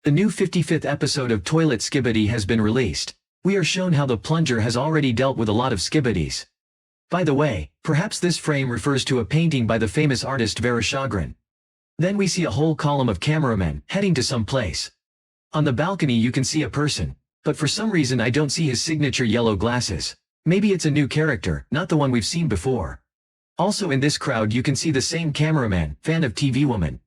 The new 55th episode of Toilet Skibidi has been released. We are shown how the plunger has already dealt with a lot of Skibidis. By the way, perhaps this frame refers to a painting by the famous artist Vera Shagrin. Then we see a whole column of cameramen heading to some place. On the balcony you can see a person, but for some reason I don't see his signature yellow glasses. Maybe it's a new character, not the one we've seen before. Also in this crowd you can see the same cameraman, fan of TV Woman.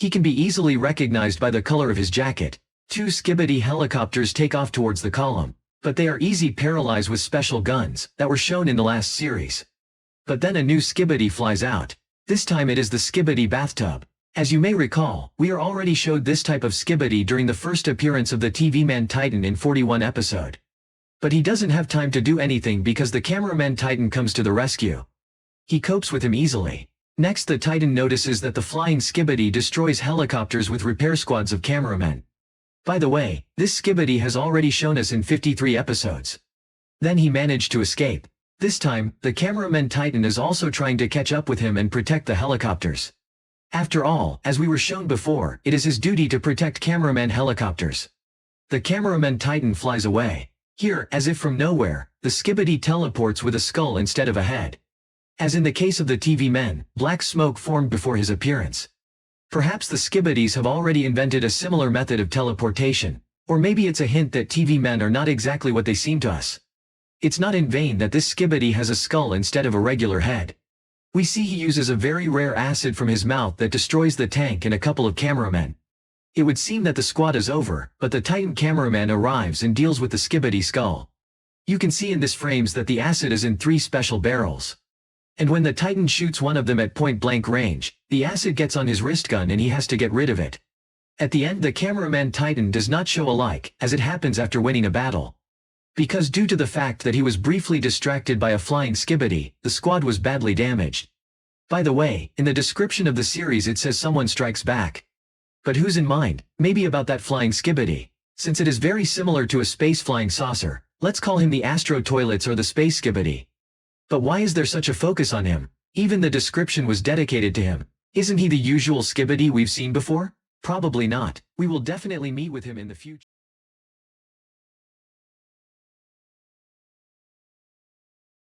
He can be easily recognized by the color of his jacket. Two Skibidi helicopters take off towards the column, but they are easy paralyzed with special guns that were shown in the last series. But then a new Skibidi flies out. This time it is the Skibidi bathtub. As you may recall, we are already showed this type of Skibidi during the first appearance of the TV Man Titan in 41 episode. But he doesn't have time to do anything because the cameraman Titan comes to the rescue. He copes with him easily. Next the Titan notices that the flying Skibidi destroys helicopters with repair squads of cameramen. By the way, this Skibidi has already shown us in 53 episodes. Then he managed to escape. This time, the cameraman Titan is also trying to catch up with him and protect the helicopters. After all, as we were shown before, it is his duty to protect cameraman helicopters. The cameraman Titan flies away. Here, as if from nowhere, the Skibidi teleports with a skull instead of a head. As in the case of the TV men, black smoke formed before his appearance. Perhaps the Skibidis have already invented a similar method of teleportation, or maybe it's a hint that TV men are not exactly what they seem to us. It's not in vain that this Skibidi has a skull instead of a regular head. We see he uses a very rare acid from his mouth that destroys the tank and a couple of cameramen. It would seem that the squad is over, but the Titan cameraman arrives and deals with the Skibidi skull. You can see in this frames that the acid is in 3 special barrels. And when the Titan shoots one of them at point-blank range, the acid gets on his wrist gun and he has to get rid of it. At the end the cameraman Titan does not show a like, as it happens after winning a battle. Because due to the fact that he was briefly distracted by a flying Skibidi, the squad was badly damaged. By the way, in the description of the series it says someone strikes back. But who's in mind? Maybe about that flying Skibidi. Since it is very similar to a space flying saucer, let's call him the Astro Toilets or the Space Skibidi. But why is there such a focus on him? Even the description was dedicated to him. Isn't he the usual Skibidi we've seen before? Probably not. We will definitely meet with him in the future.